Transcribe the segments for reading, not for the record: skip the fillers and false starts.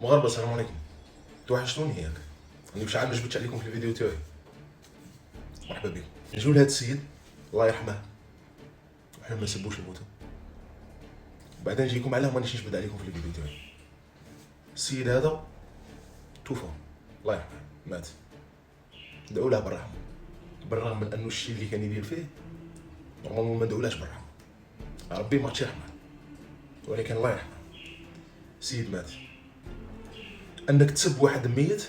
مغاربه السلام عليكم. توحشتوني ياك، راني بشحال ما جبتش عليكم في الفيديو تاعي. مرحبا بكم. نجيو لهذا السيد الله يرحمه وحنا ما نسبوش الموتى، بعدا نجيكم علاه مانيش نجبد عليكم في الفيديو تاعي. السيد هذا توفى الله يرحمه، مات، ندعو له بالرحمه، بالرغم من انه الشيء اللي كان يدير فيه نورمالمون ما ندعولهش بالرحمه، ربي ما تيرحمه، ولكن الله يرحمه. السيد مات. انك تسب واحد ميت،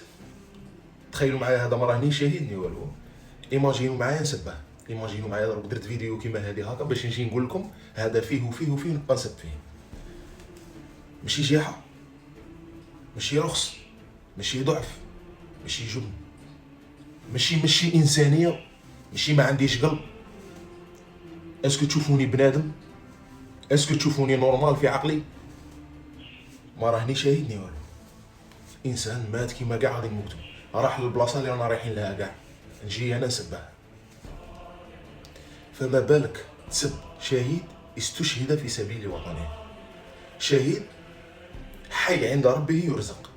تخيلوا معايا هذا ما راني شاهد ني والو، ايماجينوا معايا نسبه، ايماجينوا معايا دروك درت فيديو كيما هذه هكا باش نجي نقول لكم هذا فيه وفيه وفيه نبقى نسب فيه. ماشي جيحه، ماشي رخص، ماشي ضعف، ماشي جبن، ماشي انسانيه، ماشي ما عنديش قلب. اسكو تشوفوني بنادم؟ اسكو تشوفوني نورمال في عقلي؟ ما راهني شاهدني والو، انسان مات كيما كاع غادي نموتو، راح للبلاصه اللي رانا رايحين لها كاع، نجي انا نسبه. فما بالك تسب شهيد استشهد في سبيل وطنه، شهيد حي عند ربه يرزق.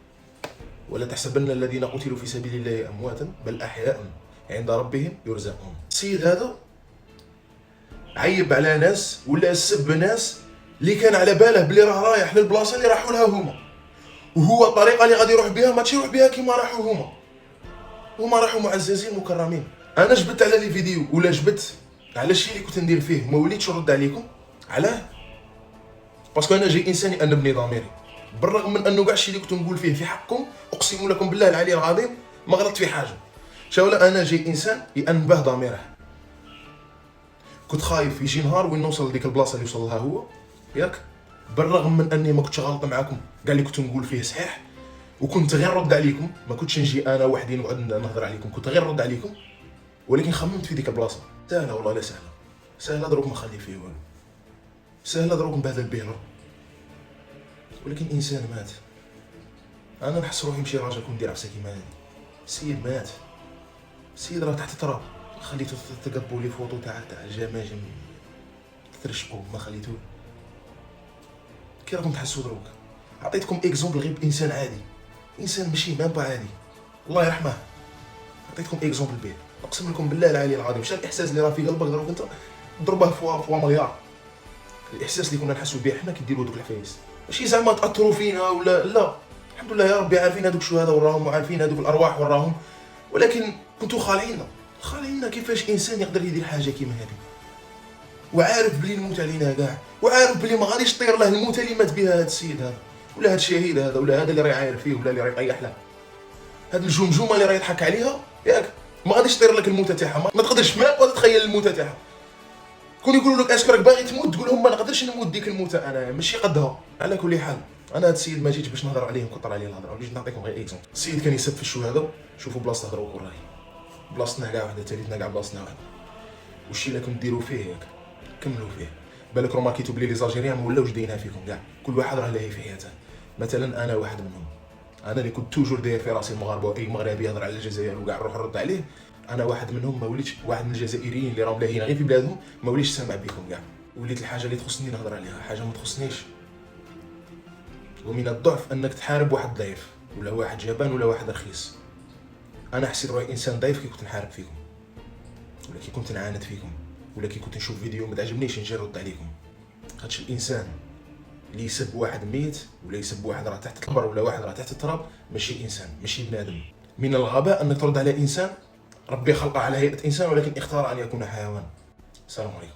ولا تحسبن الذين قتلوا في سبيل الله امواتا بل احياء عند ربهم يرزقون. السيد هذا عيب على ناس ولا سب ناس اللي كان على باله بلي راه رايح للبلاصه اللي راحوا لها هما، وهو الطريقه اللي غادي يروح بها ما تيروح بها كيما راحوا هما راحوا معززين مكرمين. انا جبت على لي فيديو ولا جبت على الشيء اللي كنت ندير فيه وما وليتش نرد عليكم. علاه؟ باسكو انا جاي انساني انبني ضميري، بالرغم من انه كاع الشيء اللي كنت نقول فيه في حقكم اقسم لكم بالله العلي العظيم ما غلطت في حاجه. شاولا انا جاي انسان ينبه ضميره. كنت خايف يجي نهار وين نوصل لديك البلاصه اللي وصل لها هو، ياك؟ بالرغم من اني ما كنتش غلط معاكم كاع اللي كنت نقول فيه صحيح، وكنت غير نرد عليكم، ما كنتش نجي انا وحدي نقعد نهضر عليكم، كنت غير نرد عليكم. ولكن خممت في ديك البلاصه سهله والله لا سهله، سهله دروك ما نخلي فيه والو، سهله دروك نبهدل به، ولكن انسان مات. انا نحس روحي ماشي راجل كون ندير عفسه كيما هادي. السيد مات، السيد راه تحت التراب، خليتو تقبوا لي فوطو تاع الجماجم ترشقوا ما خليتوه. كي راكم تحسوا دروك؟ عطيتكم اكزومبل غير بانسان عادي، انسان ماشي مام با عادي الله يرحمه، عطيتكم اكزومبل به. اقسم لكم بالله العلي العظيم شنو الاحساس اللي راه في قلبك دروك انت ضربه فوا مليار. الاحساس اللي كنا نحسوا به حنا كي نديروا دوك الحفايس، ماشي زعما تاثروا فينا ولا لا، الحمد لله يا ربي عارفين هذوك الشهداء وراهم وعارفين هذوك الارواح وراهم، ولكن كنتو خالعيننا كيفاش انسان يقدر يدير حاجه كيما هذه، وعارف بلي الموت علينا كاع، وعارف بلي ما غاديش طير له الموت اللي مات بها هذا السيد هذا ولا هذا الشهيد هذا ولا هذا اللي راه عاير فيه ولا اللي راه يطيح له، هذه الجمجمه اللي راه يضحك عليها، ياك؟ ما غاديش طير لك الموتة تاعها، ما تقدرش ما تتخيل الموتة تاعها. كون يقولوا لك اسكو راك باغي تموت تقول لهم ما نقدرش نموت ديك الموتة انا ماشي قدها. على كل حال انا هذا السيد ما جيتش باش نهضر عليه ونكثر عليه الهضره، وليت نعطيكم غير اكزومبل. السيد كان يسب في الشهداء، شوفوا بلاصته دروك وراهي بلاصتنا كاع وحده، تالتنا كاع بلاصتنا وحده، والشيء اللي كنت ديروا فيه ياك كملوا فيه. بالك روماركيتو بلي لي زالجيريان ما ولاوش دايرينها فيكم كاع، كل واحد راه لاهي في حياته. مثلا انا واحد منهم، انا اللي كنت توجور داير في راسي المغاربه واي مغربي يهضر على الجزائر وكاع نروح نرد عليه، انا واحد منهم ما وليتش، واحد من الجزائريين اللي راهم لاهيين غير في بلادهم ما وليتش سامع بكم كاع، وليت الحاجه اللي تخصني نهضر عليها، حاجه ما تخصنيش. ومن الضعف انك تحارب واحد ضعيف ولا واحد جبان ولا واحد رخيص. انا حسيت روحي انسان ضعيف كي كنت نحارب فيكم ولا كي كنت نعاند فيكم ولا كي كنت نشوف فيديو ما تعجبنيش نجي نرد عليكم. خاطش الانسان اللي يسب واحد ميت ولا يسب واحد راه تحت القبر ولا واحد راه تحت التراب ماشي انسان، ماشي بنادم. من الغباء انك ترد على انسان ربي خلقه على هيئه انسان ولكن اختار ان يكون حيوان. السلام عليكم.